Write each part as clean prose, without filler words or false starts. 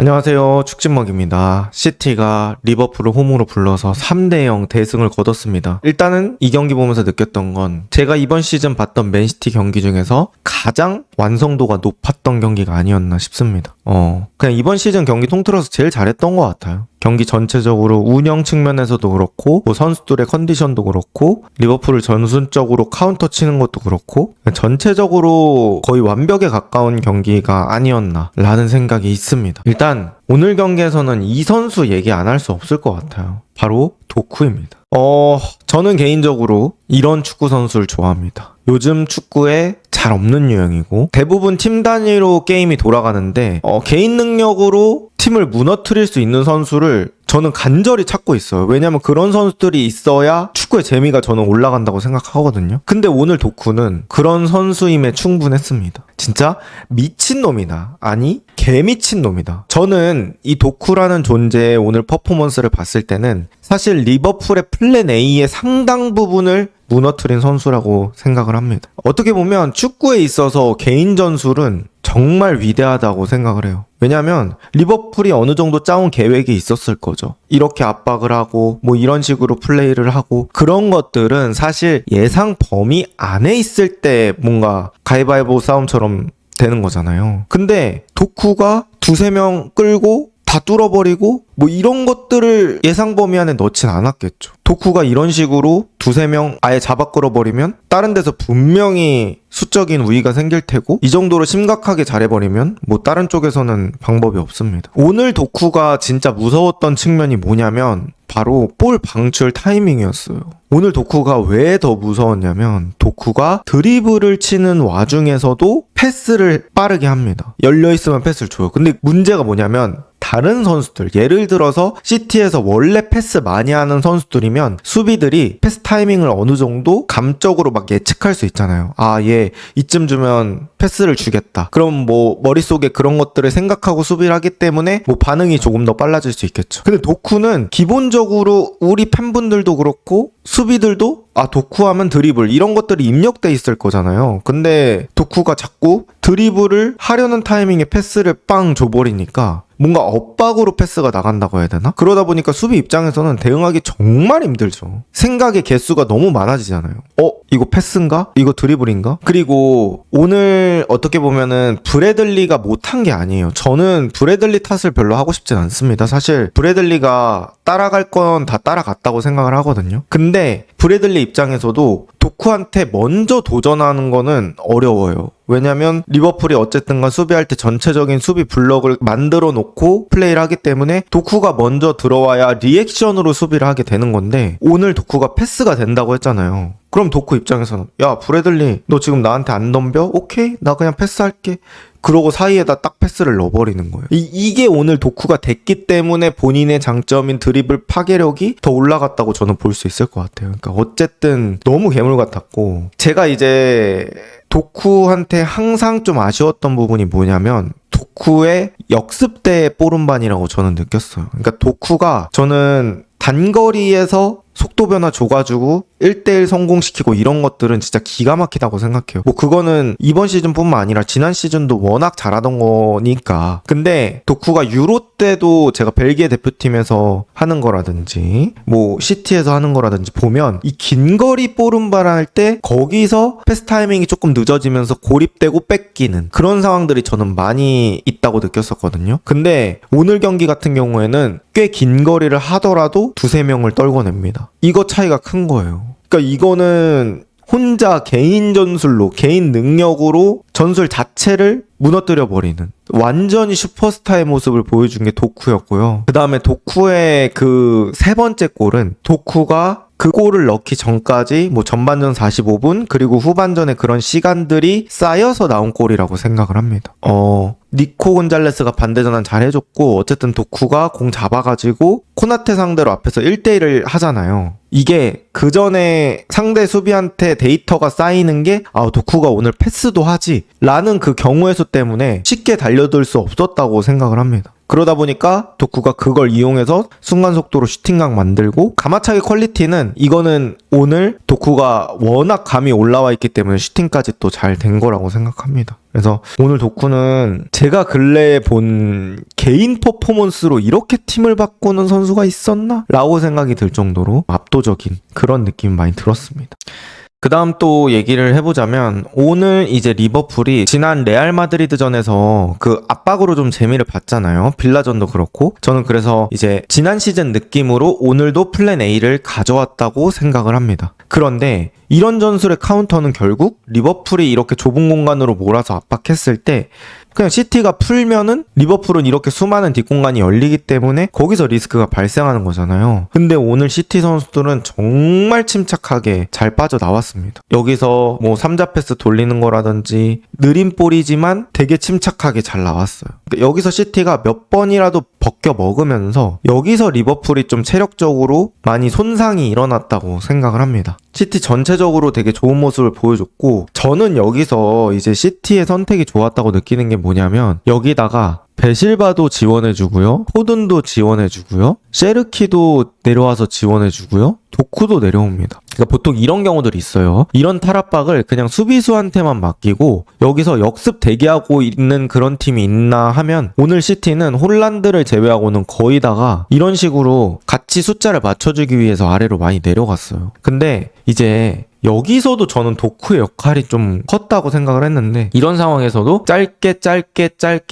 안녕하세요. 축진먹입니다. 시티가 리버풀을 홈으로 불러서 3대0 대승을 거뒀습니다. 일단은 이 경기 보면서 느꼈던 건 제가 이번 시즌 봤던 맨시티 경기 중에서 가장 완성도가 높았던 경기가 아니었나 싶습니다. 그냥 이번 시즌 경기 통틀어서 제일 잘했던 것 같아요. 경기 전체적으로 운영 측면에서도 그렇고 선수들의 컨디션도 그렇고 리버풀을 전술적으로 카운터 치는 것도 그렇고 전체적으로 거의 완벽에 가까운 경기가 아니었나 라는 생각이 있습니다. 일단 오늘 경기에서는 이 선수 얘기 안 할 수 없을 것 같아요. 바로 도쿠입니다. 저는 개인적으로 이런 축구 선수를 좋아합니다. 요즘 축구에 잘 없는 유형이고 대부분 팀 단위로 게임이 돌아가는데 개인 능력으로 팀을 무너뜨릴 수 있는 선수를 저는 간절히 찾고 있어요. 왜냐면 그런 선수들이 있어야 축구의 재미가 저는 올라간다고 생각하거든요. 근데 오늘 도쿠는 그런 선수임에 충분했습니다. 진짜 미친놈이다. 아니 개미친놈이다. 저는 이 도쿠라는 존재의 오늘 퍼포먼스를 봤을 때는 사실 리버풀의 플랜 A의 상당 부분을 무너뜨린 선수라고 생각을 합니다. 어떻게 보면 축구에 있어서 개인 전술은 정말 위대하다고 생각을 해요. 왜냐면 리버풀이 어느 정도 짜온 계획이 있었을 거죠. 이렇게 압박을 하고 이런 식으로 플레이를 하고 그런 것들은 사실 예상 범위 안에 있을 때 뭔가 가위바위보 싸움처럼 되는 거잖아요. 근데 도쿠가 두세 명 끌고 다 뚫어버리고 이런 것들을 예상 범위 안에 넣진 않았겠죠. 도쿠가 이런 식으로 두세 명 아예 잡아 끌어버리면 다른 데서 분명히 수적인 우위가 생길 테고 이 정도로 심각하게 잘해버리면 다른 쪽에서는 방법이 없습니다. 오늘 도쿠가 진짜 무서웠던 측면이 뭐냐면 바로 볼 방출 타이밍이었어요. 오늘 도쿠가 왜 더 무서웠냐면 도쿠가 드리블을 치는 와중에서도 패스를 빠르게 합니다. 열려있으면 패스를 줘요. 근데 문제가 뭐냐면 다른 선수들, 예를 들어서 시티에서 원래 패스 많이 하는 선수들이면 수비들이 패스 타이밍을 어느 정도 감적으로 예측할 수 있잖아요. 얘 이쯤 주면 패스를 주겠다. 그럼 머릿속에 그런 것들을 생각하고 수비를 하기 때문에 반응이 조금 더 빨라질 수 있겠죠. 근데 도쿠는 기본적으로 우리 팬분들도 그렇고 수비들도 도쿠하면 드리블 이런 것들이 입력돼 있을 거잖아요. 근데 도쿠가 자꾸 드리블을 하려는 타이밍에 패스를 빵 줘버리니까 뭔가 엇박으로 패스가 나간다고 해야 되나? 그러다 보니까 수비 입장에서는 대응하기 정말 힘들죠. 생각의 개수가 너무 많아지잖아요. 이거 패스인가? 이거 드리블인가? 그리고 오늘 어떻게 보면은 브래들리가 못한 게 아니에요. 저는 브래들리 탓을 별로 하고 싶진 않습니다. 사실 브래들리가 따라갈 건 다 따라갔다고 생각을 하거든요. 근데 브래들리 입장에서도 도쿠한테 먼저 도전하는 거는 어려워요. 왜냐면 리버풀이 어쨌든 간 수비할 때 전체적인 수비 블럭을 만들어 놓고 플레이를 하기 때문에 도쿠가 먼저 들어와야 리액션으로 수비를 하게 되는 건데 오늘 도쿠가 패스가 된다고 했잖아요. 그럼 도쿠 입장에서는 야 브래들리 너 지금 나한테 안 덤벼? 오케이 나 그냥 패스할게. 그러고 사이에다 딱 패스를 넣어버리는 거예요. 이게 오늘 도쿠가 됐기 때문에 본인의 장점인 드리블 파괴력이 더 올라갔다고 저는 볼 수 있을 것 같아요. 그러니까 어쨌든 너무 괴물 같았고 제가 이제 도쿠한테 항상 좀 아쉬웠던 부분이 뭐냐면 도쿠의 역습대 뽀른반이라고 저는 느꼈어요. 그러니까 도쿠가 저는 단거리에서 속도 변화 줘가지고 1대1 성공시키고 이런 것들은 진짜 기가 막히다고 생각해요. 그거는 이번 시즌뿐만 아니라 지난 시즌도 워낙 잘하던 거니까. 근데 도쿠가 유로 때도 제가 벨기에 대표팀에서 하는 거라든지 시티에서 하는 거라든지 보면 이 긴거리 뽀른발 할 때 거기서 패스 타이밍이 조금 늦어지면서 고립되고 뺏기는 그런 상황들이 저는 많이 있다고 느꼈었거든요. 근데 오늘 경기 같은 경우에는 꽤 긴 거리를 하더라도 두세 명을 떨궈냅니다. 이거 차이가 큰 거예요. 그러니까 이거는 혼자 개인 전술로 개인 능력으로 전술 자체를 무너뜨려 버리는 완전히 슈퍼스타의 모습을 보여준 게 도쿠였고요. 그 다음에 도쿠의 그 세 번째 골은 도쿠가 그 골을 넣기 전까지 전반전 45분 그리고 후반전에 그런 시간들이 쌓여서 나온 골이라고 생각을 합니다. 니코 곤잘레스가 반대 전환 잘 해줬고 어쨌든 도쿠가 공 잡아가지고 코나테 상대로 앞에서 1대1을 하잖아요. 이게 그 전에 상대 수비한테 데이터가 쌓이는 게 도쿠가 오늘 패스도 하지 라는 그 경우의 수 때문에 쉽게 달려들 수 없었다고 생각을 합니다. 그러다 보니까 도쿠가 그걸 이용해서 순간속도로 슈팅각 만들고, 가마차기 퀄리티는 이거는 오늘 도쿠가 워낙 감이 올라와 있기 때문에 슈팅까지 또 잘 된 거라고 생각합니다. 그래서 오늘 도쿠는 제가 근래에 본 개인 퍼포먼스로 이렇게 팀을 바꾸는 선수가 있었나? 라고 생각이 들 정도로 압도적인 그런 느낌이 많이 들었습니다. 그 다음 또 얘기를 해보자면, 오늘 이제 리버풀이 지난 레알 마드리드전에서 그 압박으로 좀 재미를 봤잖아요. 빌라전도 그렇고. 저는 그래서 이제 지난 시즌 느낌으로 오늘도 플랜 A를 가져왔다고 생각을 합니다. 그런데 이런 전술의 카운터는 결국 리버풀이 이렇게 좁은 공간으로 몰아서 압박했을 때 그냥 시티가 풀면은 리버풀은 이렇게 수많은 뒷공간이 열리기 때문에 거기서 리스크가 발생하는 거잖아요. 근데 오늘 시티 선수들은 정말 침착하게 잘 빠져나왔습니다. 여기서 뭐 3자 패스 돌리는 거라든지 느린 볼이지만 되게 침착하게 잘 나왔어요. 여기서 시티가 몇 번이라도 벗겨 먹으면서 여기서 리버풀이 좀 체력적으로 많이 손상이 일어났다고 생각을 합니다. 시티 전체적으로 되게 좋은 모습을 보여줬고, 저는 여기서 이제 시티의 선택이 좋았다고 느끼는 게 뭐냐면, 여기다가 베실바도 지원해주고요, 포든도 지원해주고요, 셰르키도 내려와서 지원해주고요, 도쿠도 내려옵니다. 그러니까 보통 이런 경우들이 있어요. 이런 탈압박을 그냥 수비수한테만 맡기고 여기서 역습 대기하고 있는 그런 팀이 있나 하면, 오늘 시티는 홀란드를 제외하고는 거의 다가 이런 식으로 같이 숫자를 맞춰주기 위해서 아래로 많이 내려갔어요. 근데 이제 여기서도 저는 도쿠의 역할이 좀 컸다고 생각을 했는데, 이런 상황에서도 짧게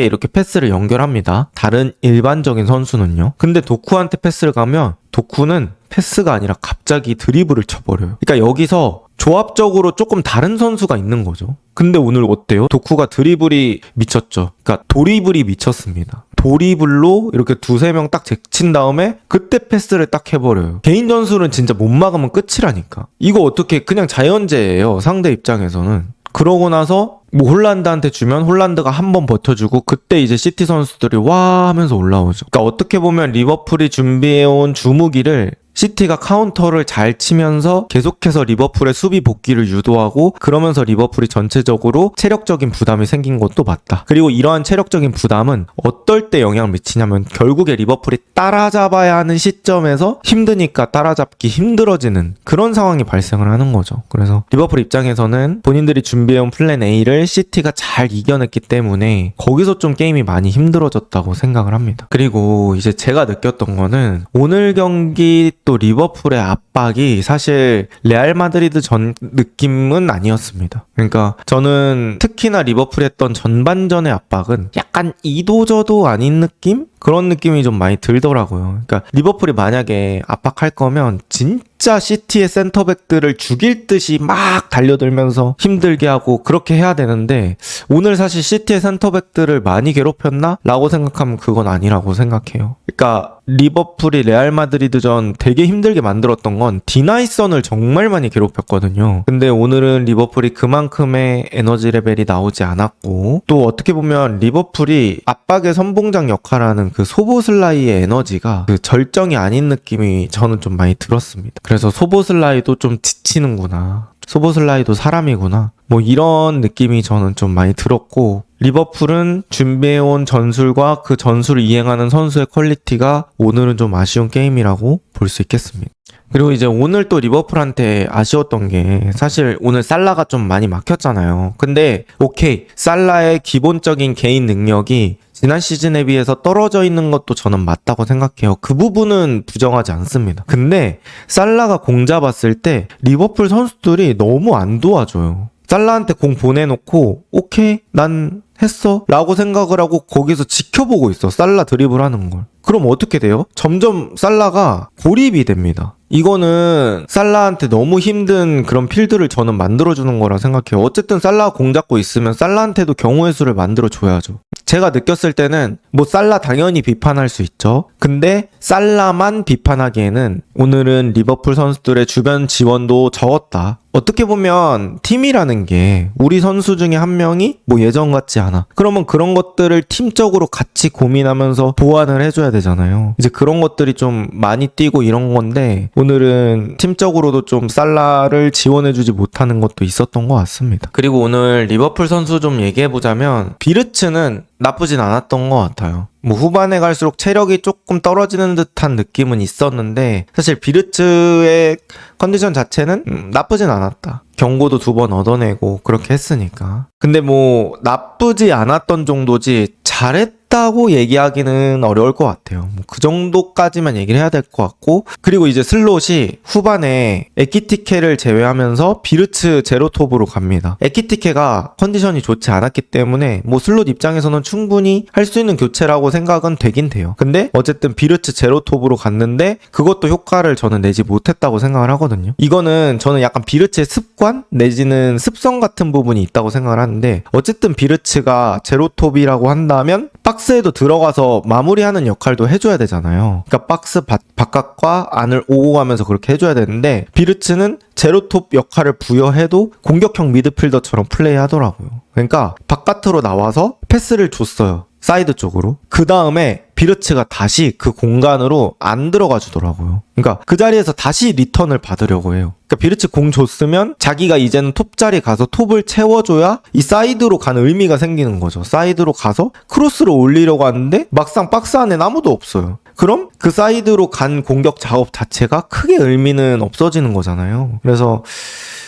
이렇게 패스를 연결합니다. 다른 일반적인 선수는요. 근데 도쿠한테 패스를 가면 도쿠는 패스가 아니라 갑자기 드리블을 쳐버려요. 그러니까 여기서 조합적으로 조금 다른 선수가 있는 거죠. 근데 오늘 어때요? 도쿠가 드리블이 미쳤죠. 그러니까 도리블이 미쳤습니다. 도리블로 이렇게 두세 명 딱 제친 다음에 그때 패스를 딱 해버려요. 개인 전술은 진짜 못 막으면 끝이라니까. 이거 어떻게 그냥 자연재예요, 상대 입장에서는. 그러고 나서 뭐 홀란드한테 주면 홀란드가 한 번 버텨주고, 그때 이제 시티 선수들이 와 하면서 올라오죠. 그러니까 어떻게 보면 리버풀이 준비해온 주무기를 시티가 카운터를 잘 치면서 계속해서 리버풀의 수비 복귀를 유도하고, 그러면서 리버풀이 전체적으로 체력적인 부담이 생긴 것도 맞다. 그리고 이러한 체력적인 부담은 어떨 때 영향을 미치냐면, 결국에 리버풀이 따라잡아야 하는 시점에서 힘드니까 따라잡기 힘들어지는 그런 상황이 발생을 하는 거죠. 그래서 리버풀 입장에서는 본인들이 준비해온 플랜 A를 시티가 잘 이겨냈기 때문에 거기서 좀 게임이 많이 힘들어졌다고 생각을 합니다. 그리고 이제 제가 느꼈던 거는, 오늘 경기 또 리버풀의 압박이 사실 레알 마드리드 전 느낌은 아니었습니다. 그러니까 저는 특히나 리버풀이 했던 전반전의 압박은 약간 이도저도 아닌 느낌? 그런 느낌이 좀 많이 들더라고요. 그러니까 리버풀이 만약에 압박할 거면 진짜 시티의 센터백들을 죽일 듯이 막 달려들면서 힘들게 하고 그렇게 해야 되는데, 오늘 사실 시티의 센터백들을 많이 괴롭혔나? 라고 생각하면 그건 아니라고 생각해요. 그러니까 리버풀이 레알 마드리드전 되게 힘들게 만들었던 건 디나이선을 정말 많이 괴롭혔거든요. 근데 오늘은 리버풀이 그만큼의 에너지 레벨이 나오지 않았고, 또 어떻게 보면 리버풀이 압박의 선봉장 역할하는 그 소보슬라이의 에너지가 그 절정이 아닌 느낌이 저는 좀 많이 들었습니다. 그래서 소보슬라이도 좀 지치는구나, 소보슬라이도 사람이구나, 뭐 이런 느낌이 저는 좀 많이 들었고, 리버풀은 준비해온 전술과 그 전술을 이행하는 선수의 퀄리티가 오늘은 좀 아쉬운 게임이라고 볼 수 있겠습니다. 그리고 이제 오늘 또 리버풀한테 아쉬웠던 게, 사실 오늘 살라가 좀 많이 막혔잖아요. 근데 오케이, 살라의 기본적인 개인 능력이 지난 시즌에 비해서 떨어져 있는 것도 저는 맞다고 생각해요. 그 부분은 부정하지 않습니다. 근데 살라가 공 잡았을 때 리버풀 선수들이 너무 안 도와줘요. 살라한테 공 보내놓고 오케이 난 했어 라고 생각을 하고 거기서 지켜보고 있어, 살라 드리블 하는 걸. 그럼 어떻게 돼요? 점점 살라가 고립이 됩니다. 이거는 살라한테 너무 힘든 그런 필드를 저는 만들어주는 거라 생각해요. 어쨌든 살라가 공 잡고 있으면 살라한테도 경우의 수를 만들어줘야죠. 제가 느꼈을 때는 뭐 살라 당연히 비판할 수 있죠. 근데 살라만 비판하기에는 오늘은 리버풀 선수들의 주변 지원도 적었다. 어떻게 보면 팀이라는 게 우리 선수 중에 한 명이 뭐 예전 같지 않아. 그러면 그런 것들을 팀적으로 같이 고민하면서 보완을 해줘야 되잖아요. 이제 그런 것들이 좀 많이 뛰고 이런 건데, 오늘은 팀적으로도 좀 살라를 지원해주지 못하는 것도 있었던 것 같습니다. 그리고 오늘 리버풀 선수 좀 얘기해보자면, 비르츠는 나쁘진 않았던 것 같아요. 뭐 후반에 갈수록 체력이 조금 떨어지는 듯한 느낌은 있었는데 사실 비르츠의 컨디션 자체는 나쁘진 않았다. 경고도 2번 얻어내고 그렇게 했으니까. 근데 뭐 나쁘지 않았던 정도지 잘했다고 얘기하기는 어려울 것 같아요. 뭐 그 정도까지만 얘기를 해야 될 것 같고, 그리고 이제 슬롯이 후반에 에키티케를 제외하면서 비르츠 제로톱으로 갑니다. 에키티케가 컨디션이 좋지 않았기 때문에 뭐 슬롯 입장에서는 충분히 할 수 있는 교체라고 생각은 되긴 돼요. 근데 어쨌든 비르츠 제로톱으로 갔는데 그것도 효과를 저는 내지 못했다고 생각을 하거든요. 이거는 저는 약간 비르츠의 습관 내지는 습성 같은 부분이 있다고 생각을 하는데, 어쨌든 비르츠가 제로톱이라고 한다면 박스에도 들어가서 마무리하는 역할도 해줘야 되잖아요. 그러니까 박스 바깥과 안을 오고 가면서 그렇게 해줘야 되는데, 비르츠는 제로톱 역할을 부여해도 공격형 미드필더처럼 플레이하더라고요. 그러니까 바깥으로 나와서 패스를 줬어요. 사이드 쪽으로. 그 다음에 비르츠가 다시 그 공간으로 안 들어가 주더라고요. 그러니까 그 자리에서 다시 리턴을 받으려고 해요. 그러니까 비르츠 공 줬으면 자기가 이제는 톱 자리 가서 톱을 채워줘야 이 사이드로 가는 의미가 생기는 거죠. 사이드로 가서 크로스를 올리려고 하는데 막상 박스 안에 아무도 없어요. 그럼 그 사이드로 간 공격 작업 자체가 크게 의미는 없어지는 거잖아요. 그래서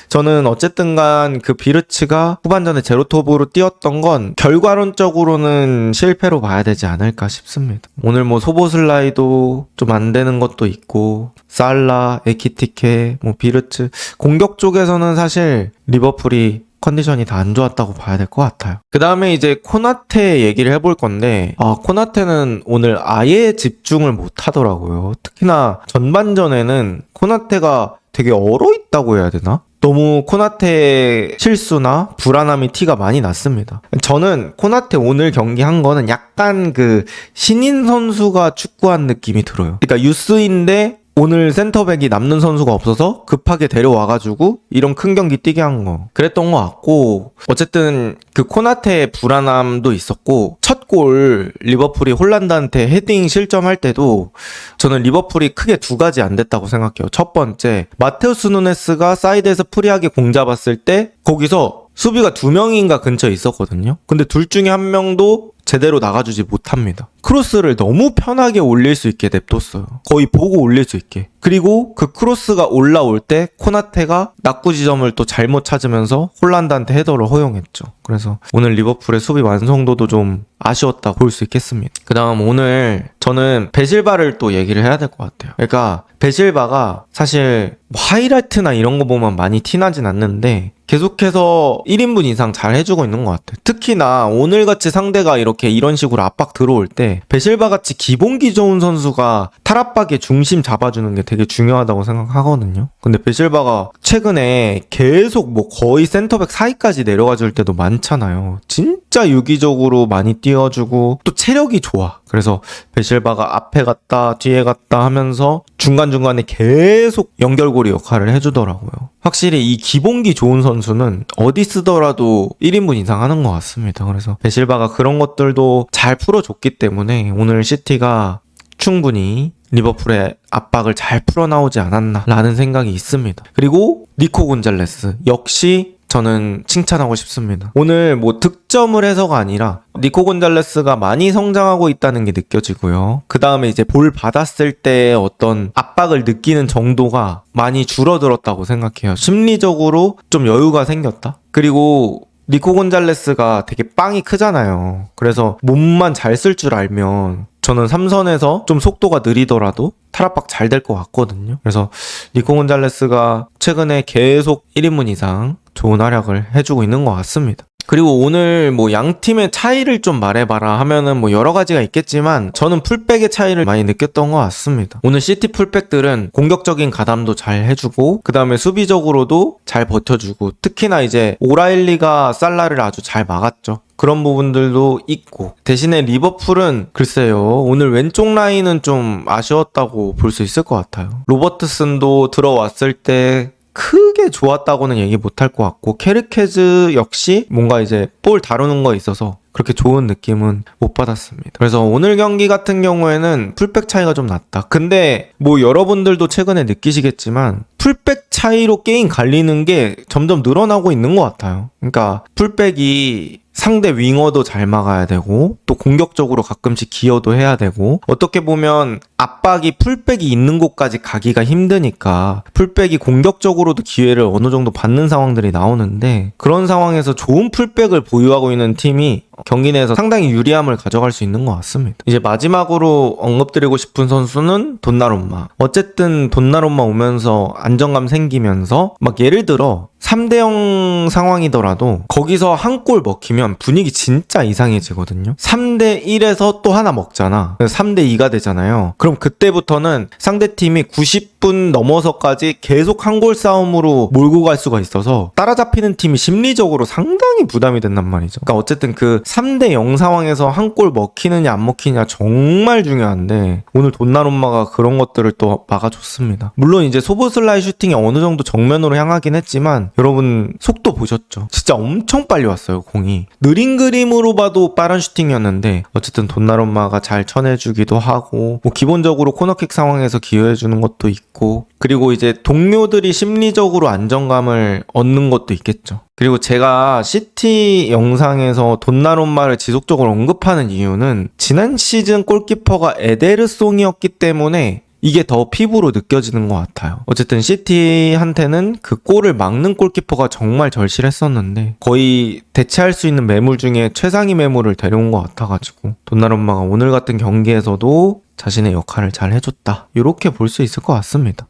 저는 어쨌든 간 그 비르츠가 후반전에 제로톱으로 뛰었던 건 결과론적으로는 실패로 봐야 되지 않을까 싶습니다. 오늘 뭐 소보슬라이도 좀 안 되는 것도 있고, 살라, 에키티케, 뭐 비르츠, 공격 쪽에서는 사실 리버풀이 컨디션이 다 안 좋았다고 봐야 될 것 같아요. 그 다음에 이제 코나테 얘기를 해볼 건데, 코나테는 오늘 아예 집중을 못 하더라고요. 특히나 전반전에는 코나테가 되게 얼어있다고 해야 되나? 너무 코나테의 실수나 불안함이 티가 많이 났습니다. 저는 코나테 오늘 경기 한 거는 약간 그 신인 선수가 축구한 느낌이 들어요. 그러니까 유스인데 오늘 센터백이 남는 선수가 없어서 급하게 데려와가지고 이런 큰 경기 뛰게 한 거. 그랬던 것 같고, 어쨌든 그 코나테의 불안함도 있었고, 첫 골 리버풀이 홀란드한테 헤딩 실점할 때도 저는 리버풀이 크게 2가지 안 됐다고 생각해요. 첫 번째, 마테우스 누네스가 사이드에서 프리하게 공 잡았을 때 거기서 수비가 2명인가 근처에 있었거든요. 근데 둘 중에 한 명도 제대로 나가주지 못합니다. 크로스를 너무 편하게 올릴 수 있게 냅뒀어요. 거의 보고 올릴 수 있게. 그리고 그 크로스가 올라올 때 코나테가 낙구 지점을 또 잘못 찾으면서 홀란드한테 헤더를 허용했죠. 그래서 오늘 리버풀의 수비 완성도도 좀 아쉬웠다 볼 수 있겠습니다. 그 다음 오늘 저는 베실바를 또 얘기를 해야 될 것 같아요. 그러니까 베실바가 사실 하이라이트나 이런 거 보면 많이 티나진 않는데 계속해서 1인분 이상 잘 해주고 있는 것 같아요. 특히나 오늘같이 상대가 이런 식으로 압박 들어올 때 베실바같이 기본기 좋은 선수가 탈압박의 중심 잡아주는 게 되게 중요하다고 생각하거든요. 근데 베실바가 최근에 계속 뭐 거의 센터백 사이까지 내려가 줄 때도 많잖아요. 진짜 유기적으로 많이 띄워주고 또 체력이 좋아. 그래서 베실바가 앞에 갔다 뒤에 갔다 하면서 중간중간에 계속 연결고리 역할을 해주더라고요. 확실히 이 기본기 좋은 선수는 어디 쓰더라도 1인분 이상 하는 것 같습니다. 그래서 베실바가 그런 것들도 잘 풀어줬기 때문에 오늘 시티가 충분히 리버풀의 압박을 잘 풀어나오지 않았나라는 생각이 있습니다. 그리고 니코 곤잘레스 역시 저는 칭찬하고 싶습니다. 오늘 뭐 득점을 해서가 아니라 니코 곤잘레스가 많이 성장하고 있다는 게 느껴지고요. 그 다음에 이제 볼 받았을 때 어떤 압박을 느끼는 정도가 많이 줄어들었다고 생각해요. 심리적으로 좀 여유가 생겼다. 그리고 니코 곤잘레스가 되게 빵이 크잖아요. 그래서 몸만 잘 쓸 줄 알면 저는 3선에서 좀 속도가 느리더라도 탈압박 잘 될 것 같거든요. 그래서 니코 곤잘레스가 최근에 계속 1인분 이상 좋은 활약을 해주고 있는 것 같습니다. 그리고 오늘 뭐 양 팀의 차이를 좀 말해봐라 하면은 뭐 여러 가지가 있겠지만 저는 풀백의 차이를 많이 느꼈던 것 같습니다. 오늘 시티 풀백들은 공격적인 가담도 잘 해주고 그 다음에 수비적으로도 잘 버텨주고 특히나 이제 오라일리가 살라를 아주 잘 막았죠. 그런 부분들도 있고 대신에 리버풀은 글쎄요 오늘 왼쪽 라인은 좀 아쉬웠다고 볼 수 있을 것 같아요. 로버트슨도 들어왔을 때 크게 좋았다고는 얘기 못할 것 같고 케르케즈 역시 뭔가 이제 볼 다루는 거에 있어서 그렇게 좋은 느낌은 못 받았습니다. 그래서 오늘 경기 같은 경우에는 풀백 차이가 좀 났다. 근데 뭐 여러분들도 최근에 느끼시겠지만 풀백 차이로 게임 갈리는 게 점점 늘어나고 있는 것 같아요. 그러니까 풀백이 상대 윙어도 잘 막아야 되고 또 공격적으로 가끔씩 기여도 해야 되고 어떻게 보면 압박이 풀백이 있는 곳까지 가기가 힘드니까 풀백이 공격적으로도 기회를 어느 정도 받는 상황들이 나오는데 그런 상황에서 좋은 풀백을 보유하고 있는 팀이 경기 내에서 상당히 유리함을 가져갈 수 있는 것 같습니다. 이제 마지막으로 언급드리고 싶은 선수는 돈나룸마. 어쨌든 돈나룸마 오면서 안정감 생기면서 막 예를 들어 3대0 상황이더라도 거기서 한 골 먹히면 분위기 진짜 이상해지거든요. 3대1에서 또 하나 먹잖아. 3대2가 되잖아요. 그럼 그때부터는 상대팀이 90분 넘어서까지 계속 한 골 싸움으로 몰고 갈 수가 있어서 따라잡히는 팀이 심리적으로 상당히 부담이 된단 말이죠. 그러니까 어쨌든 그 3대0 상황에서 한 골 먹히느냐 안 먹히느냐 정말 중요한데 오늘 돈나룸마가 그런 것들을 또 막아줬습니다. 물론 이제 소보슬라의 슈팅이 어느 정도 정면으로 향하긴 했지만 여러분 속도 보셨죠? 진짜 엄청 빨리 왔어요, 공이. 느린 그림으로 봐도 빠른 슈팅이었는데 어쨌든 돈나룸마가 잘 쳐내주기도 하고 뭐 기본적으로 코너킥 상황에서 기여해주는 것도 있고 그리고 이제 동료들이 심리적으로 안정감을 얻는 것도 있겠죠. 그리고 제가 시티 영상에서 돈나룸마를 지속적으로 언급하는 이유는 지난 시즌 골키퍼가 에데르송이었기 때문에 이게 더 피부로 느껴지는 것 같아요. 어쨌든 시티한테는 그 골을 막는 골키퍼가 정말 절실했었는데 거의 대체할 수 있는 매물 중에 최상위 매물을 데려온 것 같아가지고 돈나룸마가 오늘 같은 경기에서도 자신의 역할을 잘 해줬다. 이렇게 볼 수 있을 것 같습니다.